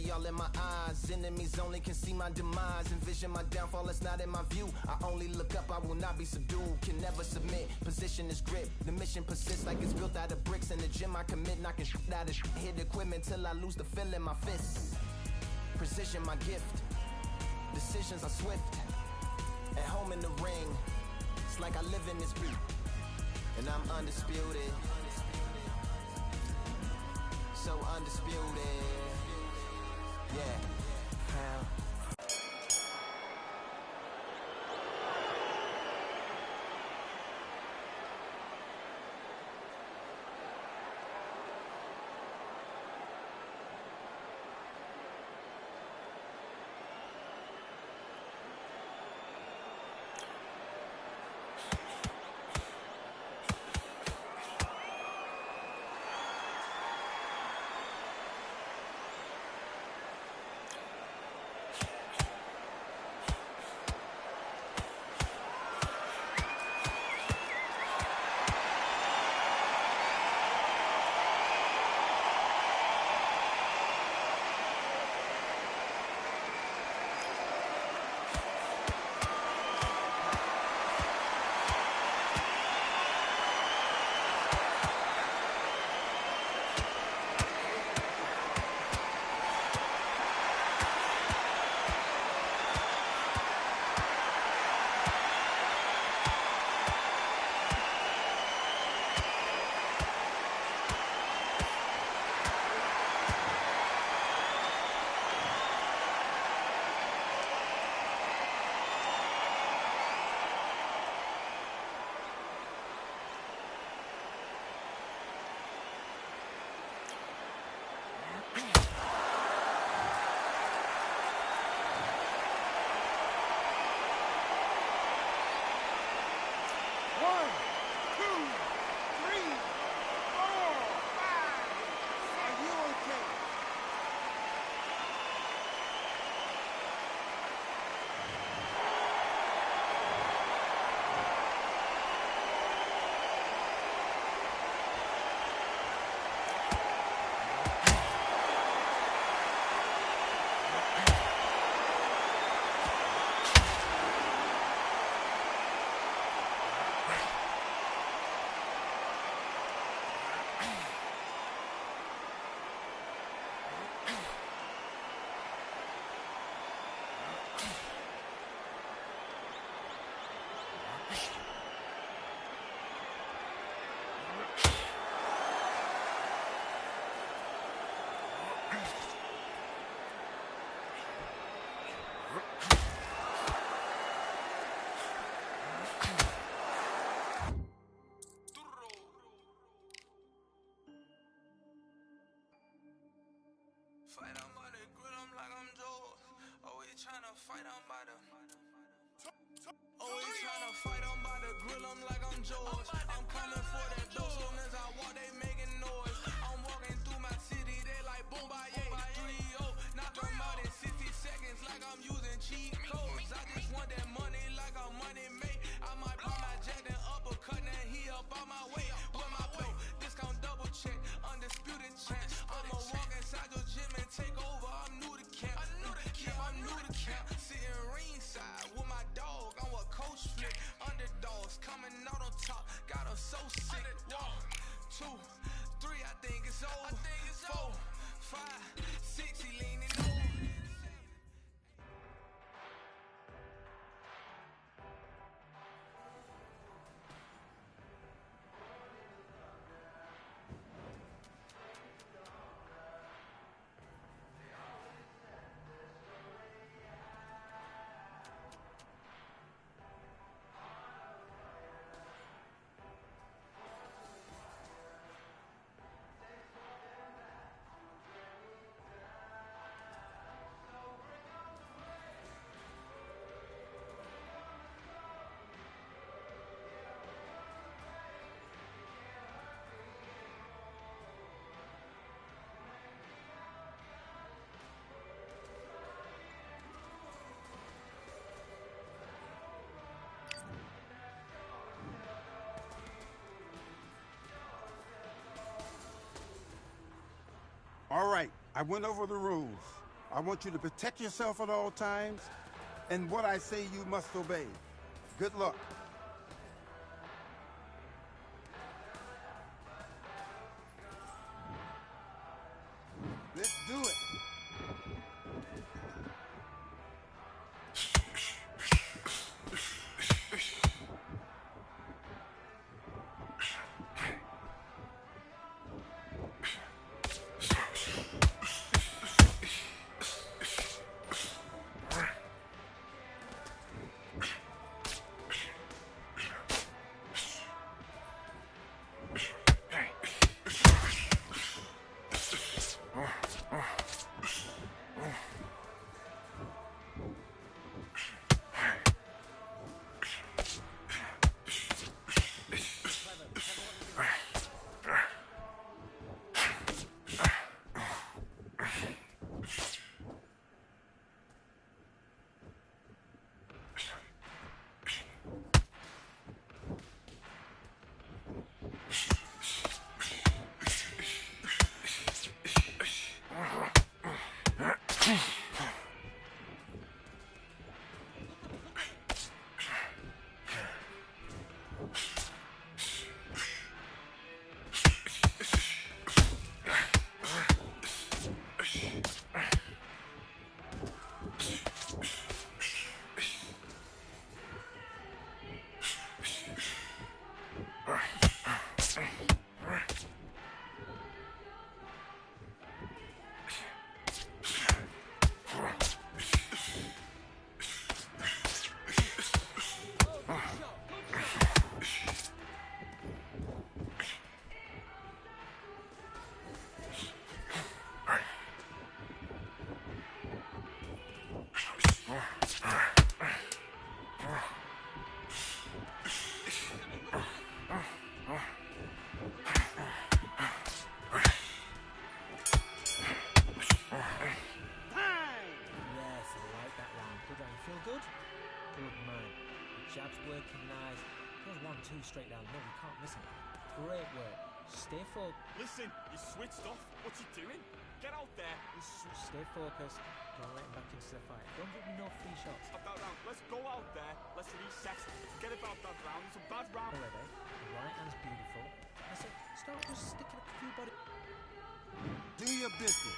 Envy all in my eyes. Enemies only can see my demise. Envision my downfall, it's not in my view. I only look up, I will not be subdued. Can never submit, position is grip. The mission persists like it's built out of bricks. In the gym I commit, knocking shit out of shit. Hit equipment till I lose the feel in my fists. Precision my gift. Decisions are swift. At home in the ring, it's like I live in this beat. And I'm undisputed. So undisputed. Yeah. Proud. Fight on by the grill, I'm like I'm Joe. Always tryna fight on by the. Always tryna fight on by the grill, I'm like I'm George. I'm coming for that dough, soon as I walk, they making noise. I'm walking through my city, they like boom by 3-0. Knock them out in 60 seconds, like I'm using cheat codes. I just want that money, like I'm money made. I might pop my jack and uppercut, and he up on my way. With my dough, discount double check, undisputed champ. I'ma walk inside your gym and take over. I'm new to camp. Yeah, I'm new to camp. Sitting ringside with my dog. I'm what coach flick. Underdogs coming out on top. Got her so sick. 1, 2, 3. I think it's over. 4, 5, 6. He leaning over. All right, I went over the rules. I want you to protect yourself at all times, and what I say you must obey. Good luck. Let's do it. Jab's working nice. Goes 1-2 straight down. No, we can't miss him. Great work. Stay focused. Listen, you switched off. What's he doing? Get out there. Stay focused. Don't let him back into the fight. Don't give me no free shots. Of that round. Let's go out there. Let's reset. Forget about that round. It's a bad round. Already. The right hand's beautiful. I said, start just sticking up a few body. Do your business.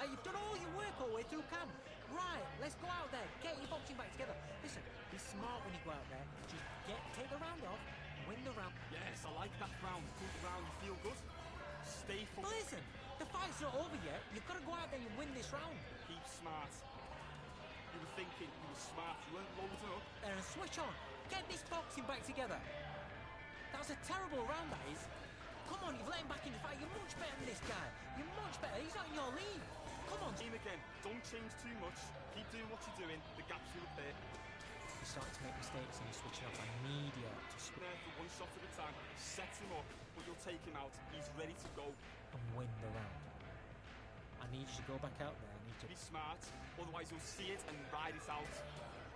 You've done all your work all the way through camp. Right, let's go out there. Get your boxing back together. Listen, be smart when you go out there. Just take the round off, win the round. Yes, I like that round. Good round. You feel good? Stay focused. Listen, The fight's not over yet. You've got to go out there and win this round. Keep smart. You were thinking, you were smart, you weren't loading up. And switch on. Get this boxing back together. That was a terrible round, that is. Come on, you've let him back in the fight. You're much better than this guy. You're much better. He's not in your league. Come on. Team again, don't change too much. Keep doing what you're doing. The gaps will appear. You're starting to make mistakes and you're switching off. I need you to There for one shot at a time. Set him up, but you'll take him out. He's ready to go. and win the round. I need you to go back out there. I need to Be smart, otherwise you'll see it and ride it out.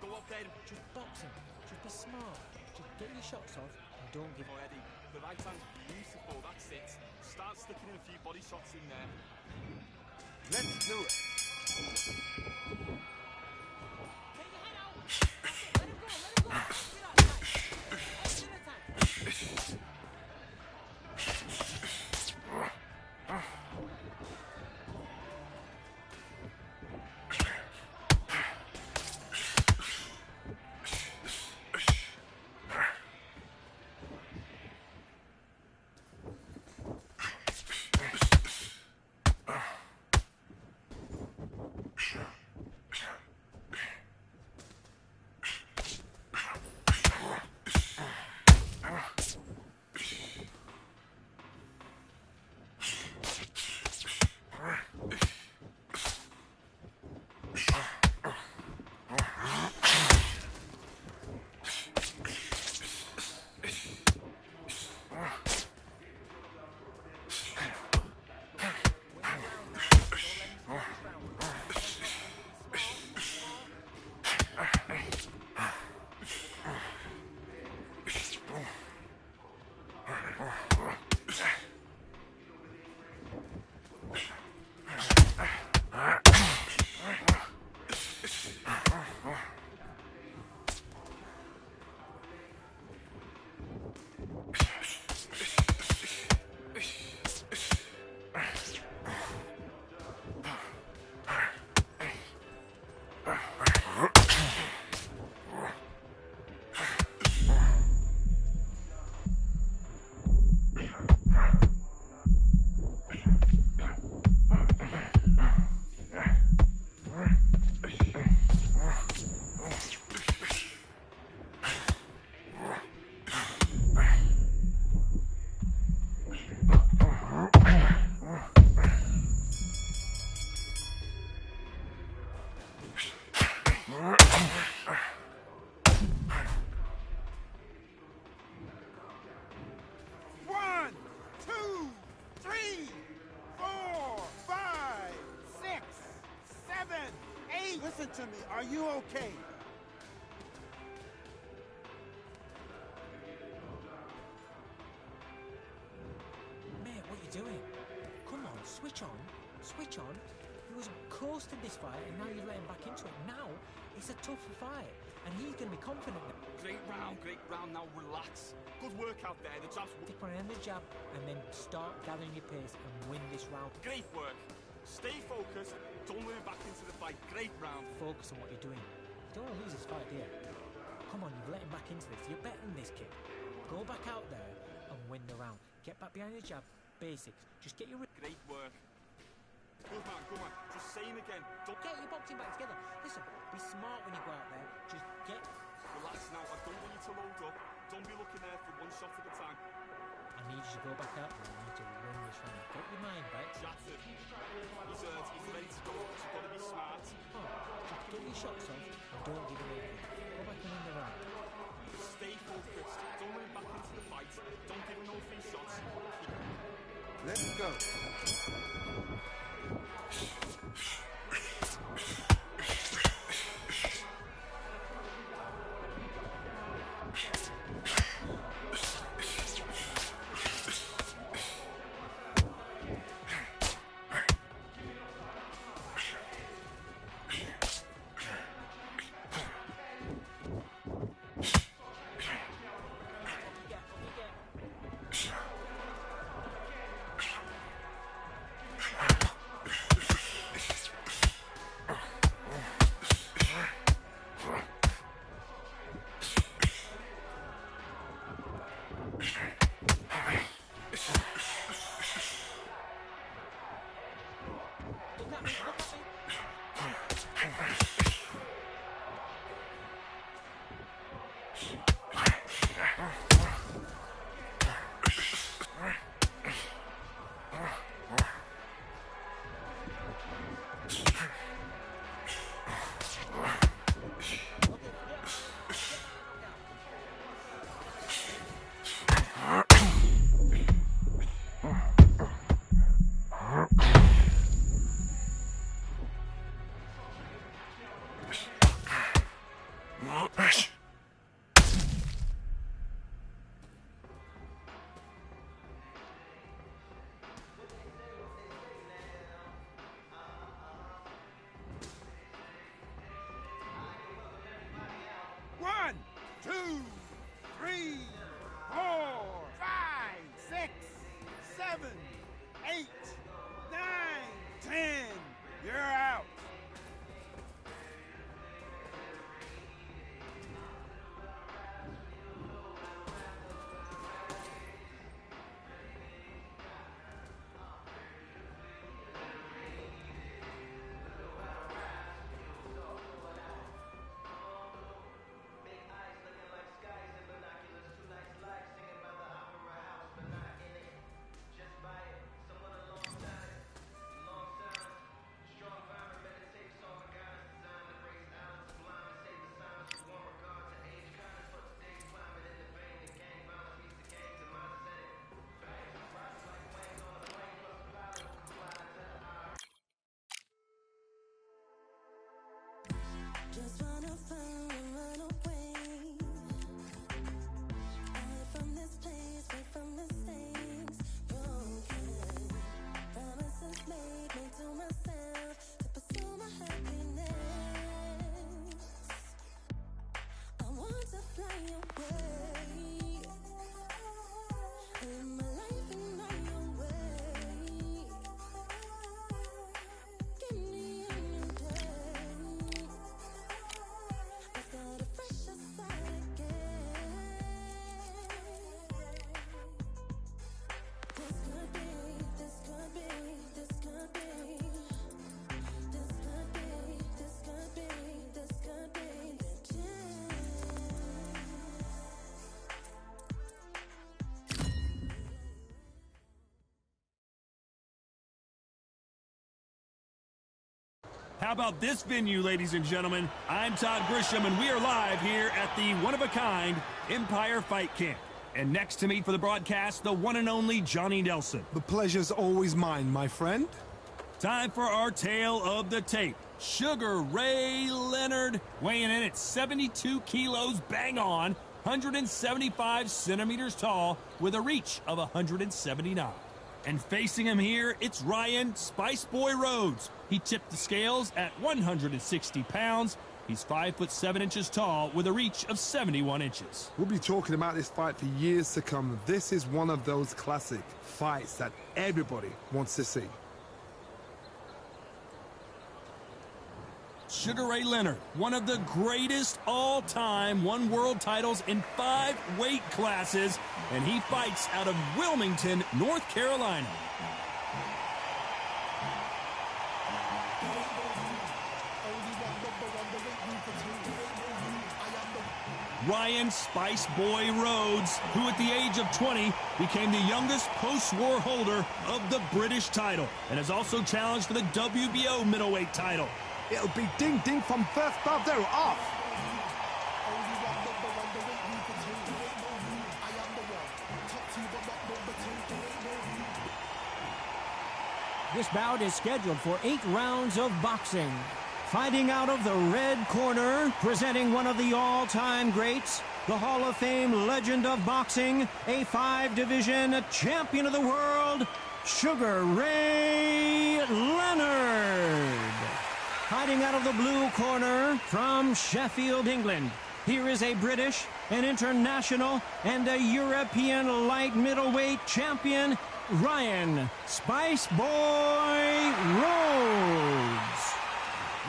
Go out there and just box him. Just be smart. Just get your shots off and don't give up. already. The right hand's beautiful, that's it. Start sticking in a few body shots in there. Let's do it. Get your head out. That's it. Let him go. Let him go. Get out. Exit attack. Listen to me. Are you okay? Mate, what are you doing? Come on, switch on. Switch on. He was coasting this fight and now you're letting back into it. Now, it's a tougher fight. And he's going to be confident. Great round, now relax. Good work out there, the jabs... Stick one in the jab and then start gathering your pace and win this round. Great work. Stay focused, don't let him back into the fight. Great round. Focus on what you're doing. You don't want to lose this fight, do you? Come on, you've let him back into this. You're better than this kid. Go back out there and win the round. Get back behind the jab. Basics. Just get your... Great work. Good man. Just say him again. Don't Get your boxing back together. Listen, be smart when you go out there. Just get... relax now. I don't want you to load up. Don't be looking there for one shot at a time. I need you to go back out there. I need you to win this round. Get your mind right. Jackson, he's ready to go. But you've got to be smart. Oh, just get your shots off and don't give him anything. Go back and win the round. Stay focused. Don't let him back into the fight. Don't give him no free shots. Let's go. One, two, three, 4, 5, 6, 7, 8, 9, 10. You're out. Just wanna find and run away. Away from this place, away from mistakes. Broken promises made to myself to pursue my happiness. I want to fly away. Live my life and on your way. Give me a new day. I start a fresh start again. This could be, this could be, this could be. This could be, this could be, this could be the chance. How about this venue, ladies and gentlemen? I'm Todd Grisham, and we are live here at the one-of-a-kind Empire Fight Camp. And next to me for the broadcast, the one and only Johnny Nelson. The pleasure's always mine, my friend. Time for our tale of the tape. Sugar Ray Leonard, weighing in at 72 kilos, bang on, 175 centimeters tall, with a reach of 179. And facing him here, it's Ryan Spice Boy Rhodes. He tipped the scales at 160 pounds. He's 5'7" tall with a reach of 71 inches. We'll be talking about this fight for years to come. This is one of those classic fights that everybody wants to see. Sugar Ray Leonard, one of the greatest all-time, won world titles in 5 weight classes, and he fights out of Wilmington, North Carolina. Ryan Spice Boy Rhodes, who at the age of 20 became the youngest post-war holder of the British title, and has also challenged for the WBO middleweight title. It'll be ding-ding from first bell. They're off. This bout is scheduled for 8 rounds of boxing. Fighting out of the red corner, presenting one of the all-time greats, the Hall of Fame legend of boxing, a 5-division champion of the world, Sugar Ray Leonard. Hiding out of the blue corner from Sheffield, England. Here is a British, an international, and a European light middleweight champion, Ryan Spice Boy Rhodes.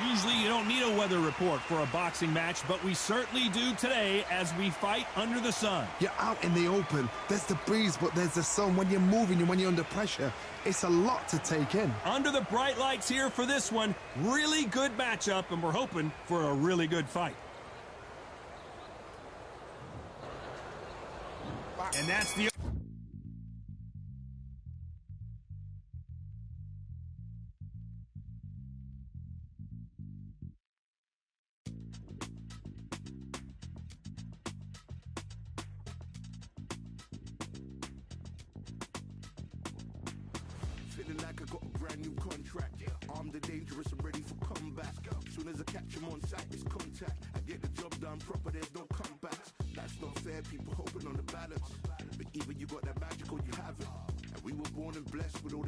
Usually you don't need a weather report for a boxing match, but we certainly do today as we fight under the sun. You're out in the open. There's the breeze, but there's the sun. When you're moving and when you're under pressure, it's a lot to take in. Under the bright lights here for this one, really good matchup, and we're hoping for a really good fight. And that's the... Feeling like I got a brand new contract. Armed and dangerous, I'm ready for comeback. Soon as I catch him on sight, it's contact. I get the job done proper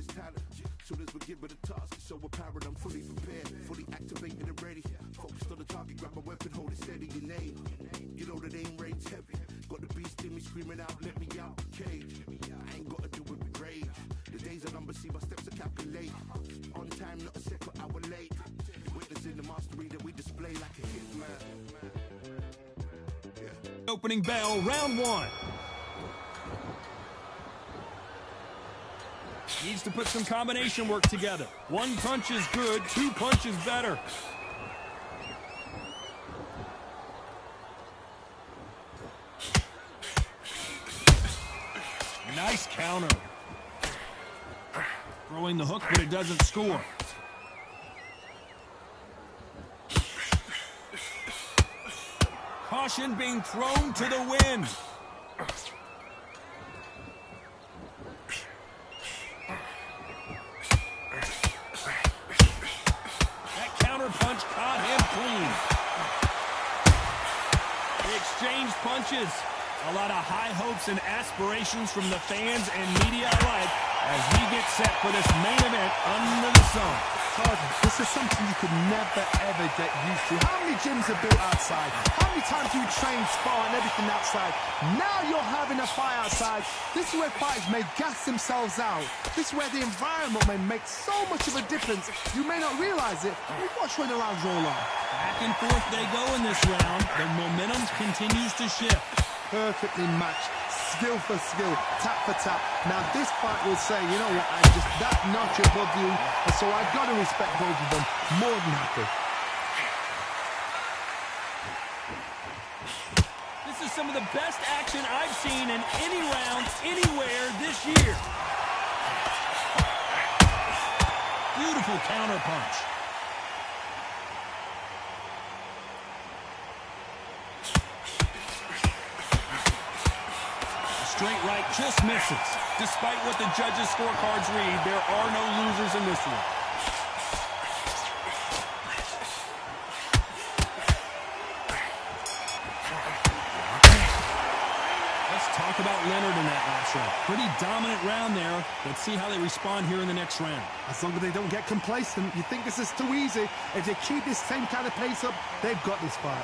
recognize talent. Soon as we give it a task, it's so apparent I'm fully prepared, fully activated and ready. Focused on the target, grab my weapon, hold it steady, your name. You know that aim rate's heavy. Got the beast in me screaming out, let me out the cage. I ain't gotta do it with rage. The days are numbered, see my steps are calculate. On time, not a second hour late. Witnessing the mastery that we display like a hitman. Opening bell, round one. Needs to put some combination work together. One punch is good, two punches better. Nice counter. Throwing the hook, but it doesn't score. Caution being thrown to the wind. That counter punch caught him clean. They exchanged punches. A lot of high hopes and aspirations from the fans and media alike as we get set for this main event under the sun. Todd, this is something you could never, ever get used to. How many gyms are built outside? How many times do you train, spar, and everything outside? Now you're having a fight outside. This is where fighters may gas themselves out. This is where the environment may make so much of a difference. You may not realize it, but watch when the rounds roll on. Back and forth they go in this round. The momentum continues to shift. Perfectly matched, skill for skill, tap for tap. Now this fight will say, you know what, I'm just that notch above you, and so I've got to respect both of them more than happy. This is some of the best action I've seen in any round, anywhere this year. Beautiful counter punch. Straight right just misses. Despite what the judges' scorecards read, there are no losers in this one. Let's talk about Leonard in that last round. Pretty dominant round there. Let's see how they respond here in the next round. As long as they don't get complacent, you think this is too easy. If they keep this same kind of pace up, they've got this fight.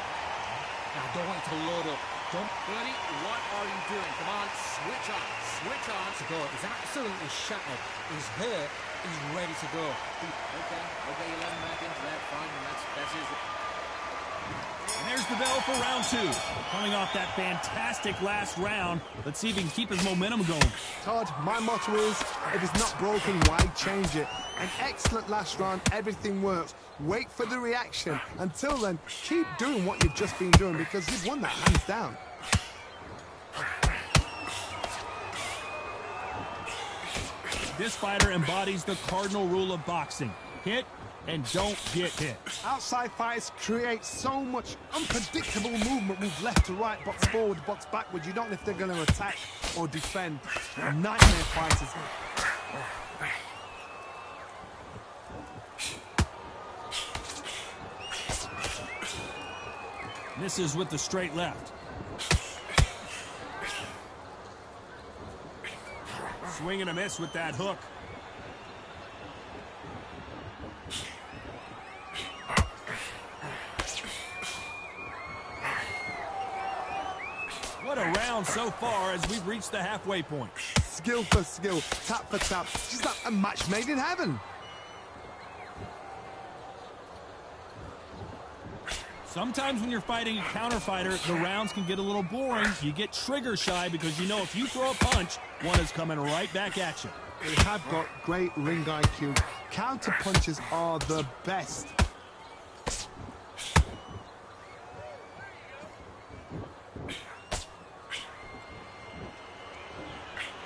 Now, don't wait to load up. Don't. Bernie, what are you doing? Come on, switch on. Switch on. To go. He's absolutely shattered. He's hurt. He's ready to go. Okay, you let him back into that. Fine, that's his. And there's the bell for round two. Coming off that fantastic last round, let's see if he can keep his momentum going. Todd, my motto is, if it's not broken, why change it? An excellent last round, everything works. Wait for the reaction. Until then, keep doing what you've just been doing because you've won that hands down. This fighter embodies the cardinal rule of boxing. Hit and don't get hit. Outside fighters create so much unpredictable movement, move left to right, box forward, box backwards. You don't know if they're going to attack or defend. Nightmare fighters. Misses with the straight left. Swing and a miss with that hook. What a round so far as we've reached the halfway point. Skill for skill, tap for tap. Just like a match made in heaven. Sometimes when you're fighting a counter fighter, the rounds can get a little boring. You get trigger shy because you know if you throw a punch, one is coming right back at you. They have got great ring IQ. Counter punches are the best.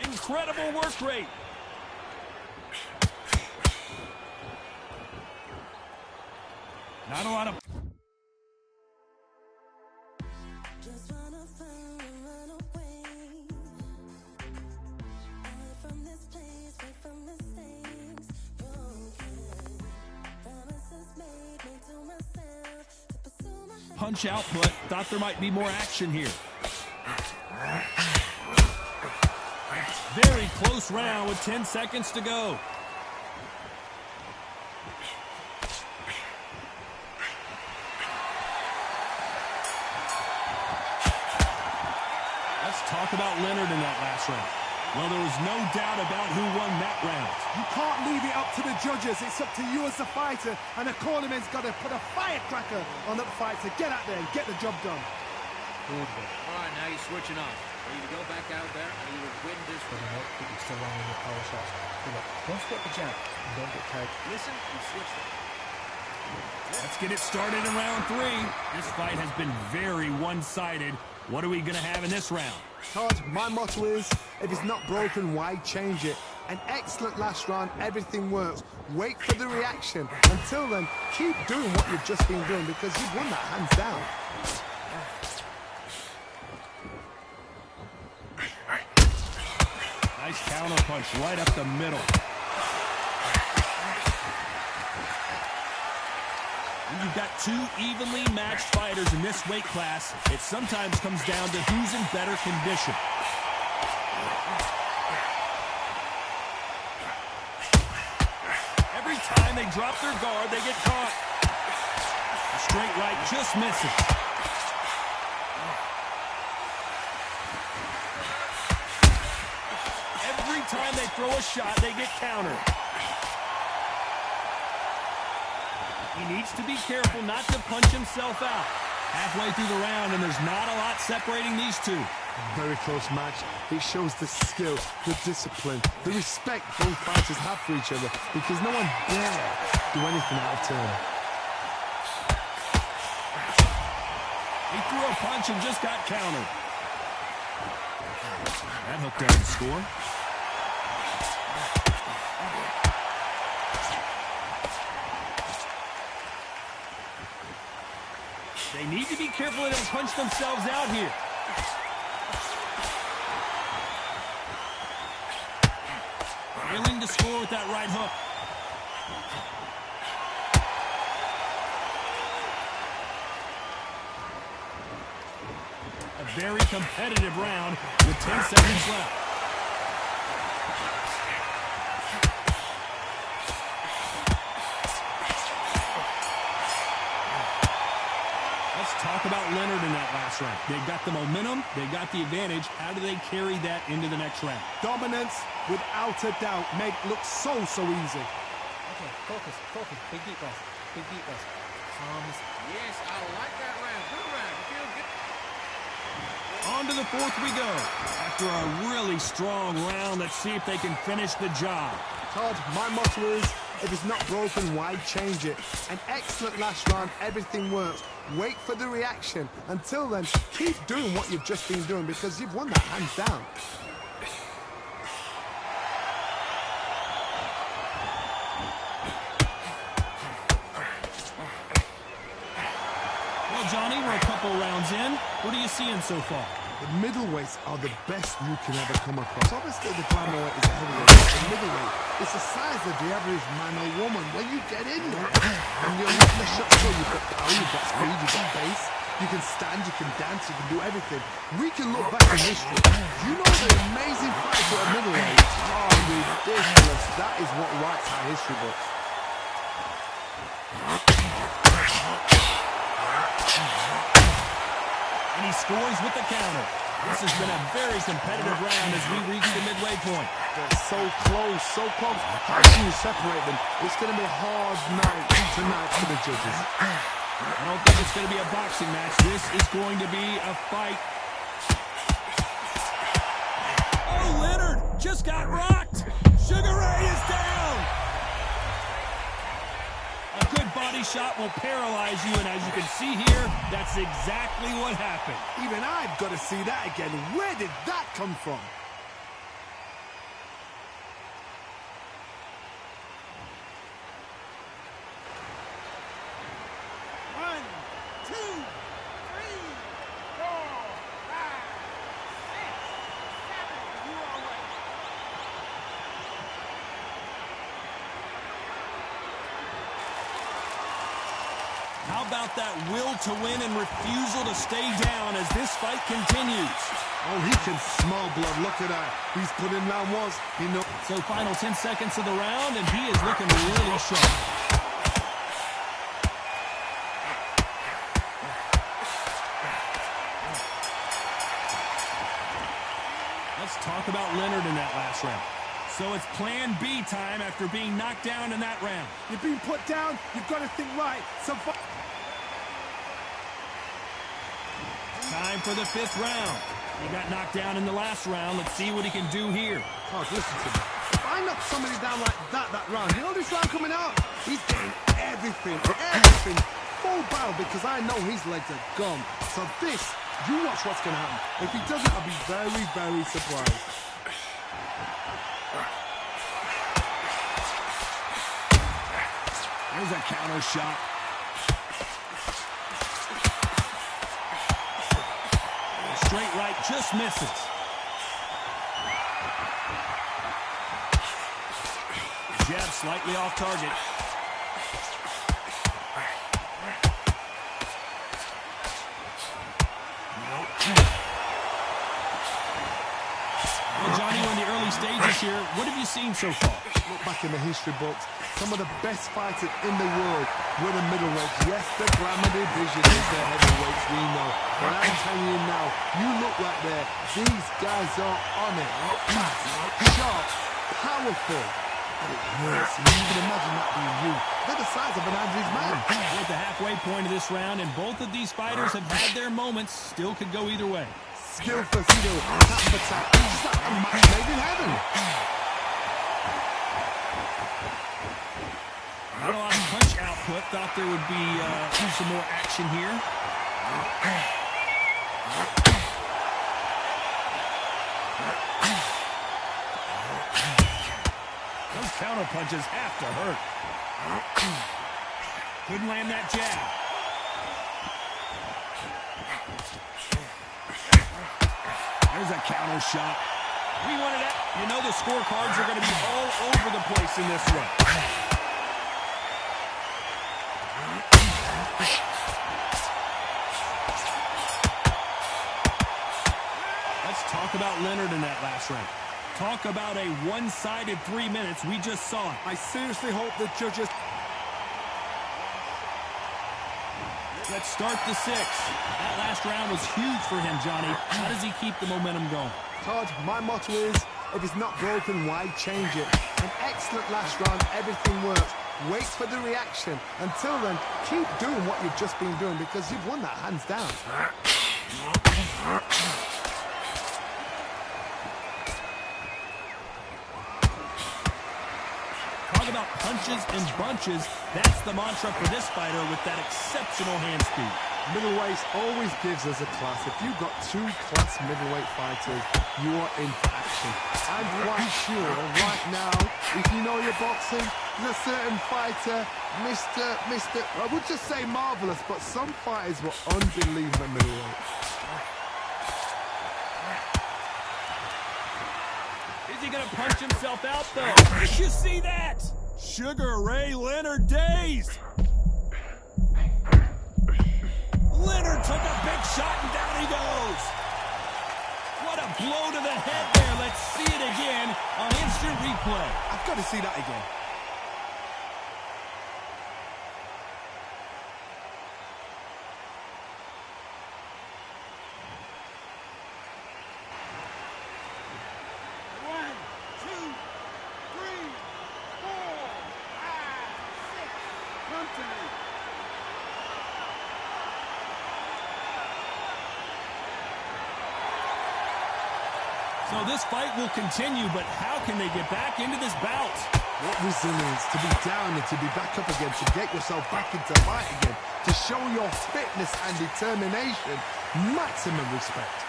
Incredible work rate. Not a lot of... Just wanna find and run away. Away from this place, away from the things broken. Promises made to myself to pursue my Punch output. Thought there might be more action here. Very close round with 10 seconds to go. talk about Leonard in that last round. Well, there was no doubt about who won that round. You can't leave it up to the judges. It's up to you as the fighter, and the cornerman's got to put a firecracker on that fight to get out there and get the job done. All right, now you're switching off. Ready to go back out there, and you would win this one. You're still landing your power shots. Don't forget the jab and don't get tired. Listen and switch them. Let's get it started in round 3. This fight has been very one-sided. What are we going to have in this round? Todd, my motto is, if it's not broken, why change it? An excellent last round, everything works. Wait for the reaction. Until then, keep doing what you've just been doing because you've won that hands down. Nice counter punch right up the middle. When you've got two evenly matched fighters in this weight class, it sometimes comes down to who's in better condition. Every time they drop their guard, they get caught. A straight right just misses. Every time they throw a shot, they get countered. He needs to be careful not to punch himself out. Halfway through the round, and there's not a lot separating these two. Very close match. It shows the skill, the discipline, the respect both fighters have for each other because no one dare do anything out of turn. He threw a punch and just got countered. That hook doesn't score. They need to be careful they don't punch themselves out here. Failing to score with that right hook. A very competitive round with 10 seconds left. Talk about Leonard in that last round. They got the momentum, they got the advantage. How do they carry that into the next round? Dominance, without a doubt, made it look so easy. Okay, focus. Big deep breath. Calm. Yes, I like that round. Good round. You feel good. On to the fourth we go. After a really strong round, let's see if they can finish the job. Todd, my motto is, if it's not broken, why change it? An excellent last round, everything works. Wait for the reaction. Until then, keep doing what you've just been doing because you've won that hands down. Well, Johnny, we're a couple rounds in. What are you seeing so far? The middleweights are the best you can ever come across. Obviously, the glamour is a heavyweight, but the middleweight is the size of the average man or woman. When you get in there, and you're letting the shot go, you've got power, you've got speed, you've got pace. You can stand, you can dance, you can do everything. We can look back in history. You know the amazing fights at a middleweight are ridiculous. That is what writes our history books. And he scores with the counter. This has been a very competitive round as we reach the midway point. They're so close, so close. How can you separate them? It's going to be a hard night tonight for the judges. I don't think it's going to be a boxing match. This is going to be a fight. Oh, Leonard just got rocked. Sugar Ray is down. A good body shot will paralyze you, and as you can see here, that's exactly what happened. Even I've got to see that again. Where did that come from? How about that will to win and refusal to stay down as this fight continues? Oh, he can smell blood. Look at that. He's put in round once. He knows. So final 10 seconds of the round, and he is looking really sharp. Leonard in that last round. So it's plan B time after being knocked down in that round. You're being put down, you've got to think right. Time for the 5th round. He got knocked down in the last round. Let's see what he can do here. Oh, listen to me. If I knock somebody down like that round, you know this round coming out? He's getting everything, full barrel, because I know his legs are gone. So this, you watch what's going to happen. If he doesn't, I'll be very, very surprised. There's a counter shot. Straight right just misses. Jab slightly off target. Well, Johnny, we're in the early stages here. What have you seen so far? Look back in the history books. Some of the best fighters in the world were the middleweights. Yes, the glamour division is the heavyweights, we know. But I'm telling you now, you look right there. These guys are on it. Fast, sharp, powerful. But it hurts. You can imagine that being you. They're the size of an average man. We're at the halfway point of this round, and both of these fighters have had their moments. Still could go either way. Skill for skill, tap for tap. It's like a match made in heaven. Not a lot of punch output. Thought there would be some more action here. Those counter punches have to hurt. Couldn't land that jab. There's a counter shot. We wanted that. You know the scorecards are going to be all over the place in this one. Let's talk about Leonard in that last round. Talk about a one-sided 3 minutes. We just saw it. I seriously hope the judges... Let's start the 6th. That last round was huge for him, Johnny. How does he keep the momentum going? Todd, my motto is, if it's not broken, why change it? An excellent last round, everything works. Wait for the reaction. Until then, keep doing what you've just been doing, because you've won that hands down. Talk about punches and bunches. That's the mantra for this fighter with that exceptional hand speed. Middleweights always gives us a class. If you've got 2 class middleweight fighters, you are in for action. I'm quite sure right now, if you know your boxing, there's a certain fighter, Mr. I would just say marvelous, but some fighters were unbelievable middleweight. Is he going to punch himself out, though? Did you see that? Sugar Ray Leonard dazed. Leonard took a big shot and down he goes. What a blow to the head there. Let's see it again on instant replay. I've got to see that again. So this fight will continue, but how can they get back into this bout? What resilience to be down and to be back up again, to get yourself back into fight again, to show your fitness and determination. Maximum respect.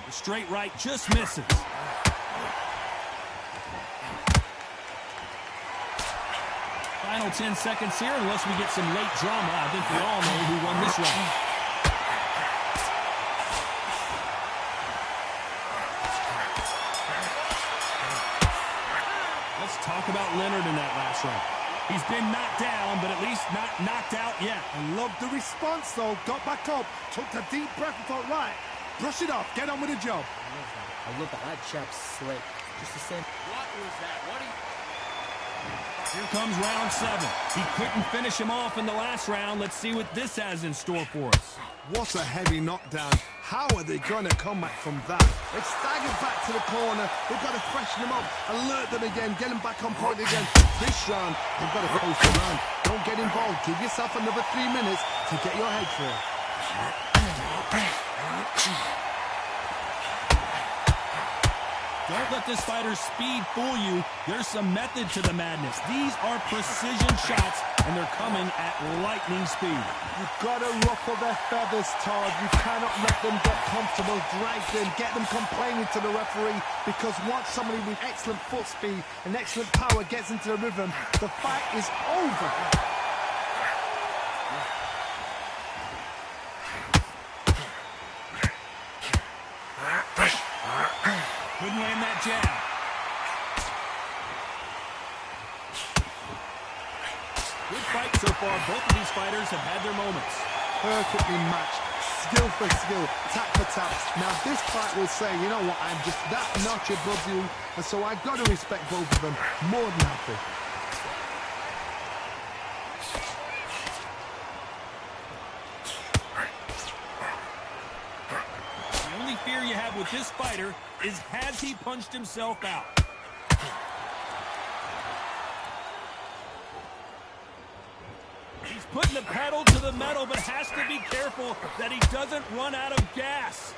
The straight right just misses. Final 10 seconds here, unless we get some late drama. I think we all know who won this round. Let's talk about Leonard in that last round. He's been knocked down, but at least not knocked out yet. I love the response, though. Got back up, took a deep breath and thought, right, brush it off, get on with the job. I love that. That jab's slick. Just the same. What was that? What do you... Here comes round 7. He couldn't finish him off in the last round. Let's see what this has in store for us. What a heavy knockdown. How are they going to come back from that? They staggered back to the corner. They've got to freshen them up, alert them again, get them back on point again. This round, they've got to coast around. Don't get involved. Give yourself another 3 minutes to get your head through. Don't let this fighter's speed fool you. There's some method to the madness. These are precision shots, and they're coming at lightning speed. You've got to ruffle their feathers, Todd. You cannot let them get comfortable, drag them, get them complaining to the referee, because once somebody with excellent foot speed and excellent power gets into the rhythm, the fight is over. Couldn't land that jab. Good fight so far. Both of these fighters have had their moments. Perfectly matched. Skill for skill. Tap for tap. Now this fight will say, you know what, I'm just that notch above you, and so I've got to respect both of them more than happy. The only fear you have with this fighter is, has he punched himself out? He's putting the pedal to the metal, but has to be careful that he doesn't run out of gas.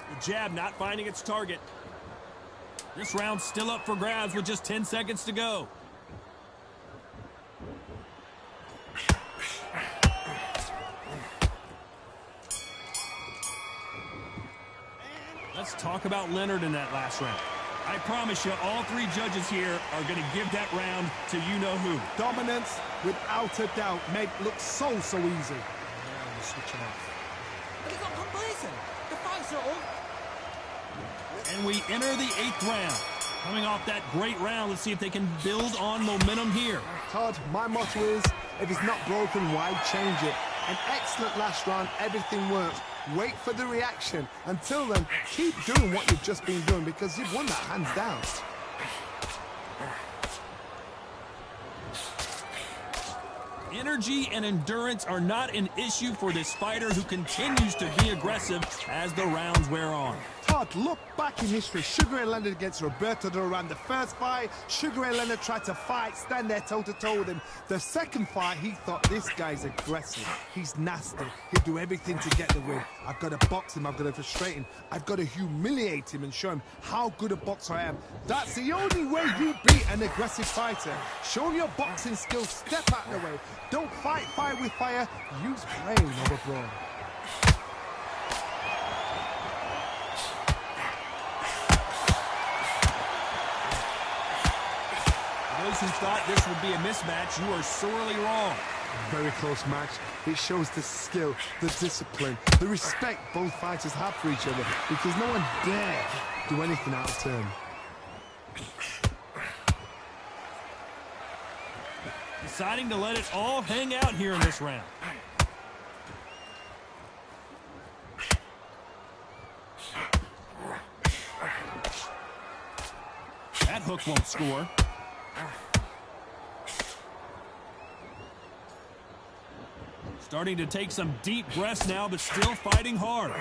The jab not finding its target. This round's still up for grabs with just 10 seconds to go. Let's talk about Leonard in that last round. I promise you, all 3 judges here are going to give that round to you-know-who. Dominance, without a doubt, made it look so easy. Now he's switching off. But he got complacent. The fight's not over. And we enter the 8th round. Coming off that great round, let's see if they can build on momentum here. Todd, my motto is, if it's not broken, why change it? An excellent last round, everything works. Wait for the reaction. Until then, keep doing what you've just been doing, because you've won that hands down. Energy and endurance are not an issue for this fighter, who continues to be aggressive as the rounds wear on. Todd, look back in history. Sugar Ray Leonard against Roberto Duran. The first fight, Sugar Ray Leonard tried to fight, stand there toe-to-toe with him. The second fight, he thought, this guy's aggressive. He's nasty. He'll do everything to get the win. I've got to box him. I've got to frustrate him. I've got to humiliate him and show him how good a boxer I am. That's the only way you beat an aggressive fighter. Show your boxing skills. Step out of the way. Don't fight fire with fire. Use brain over brawn. Those who thought this would be a mismatch, you are sorely wrong. Very close match. It shows the skill, the discipline, the respect both fighters have for each other, because no one dare do anything out of turn. Deciding to let it all hang out here in this round. That hook won't score. Starting to take some deep breaths now, but still fighting hard.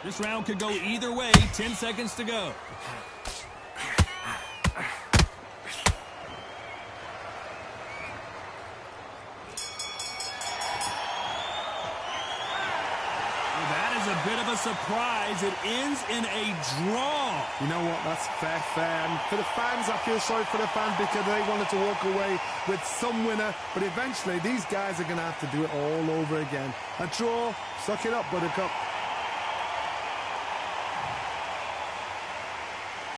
This round could go either way. 10 seconds to go. A bit of a surprise. It ends in a draw. You know what? That's fair. And for the fans, I feel sorry for the fans, because they wanted to walk away with some winner, but eventually these guys are going to have to do it all over again. A draw. Suck it up, Buttercup.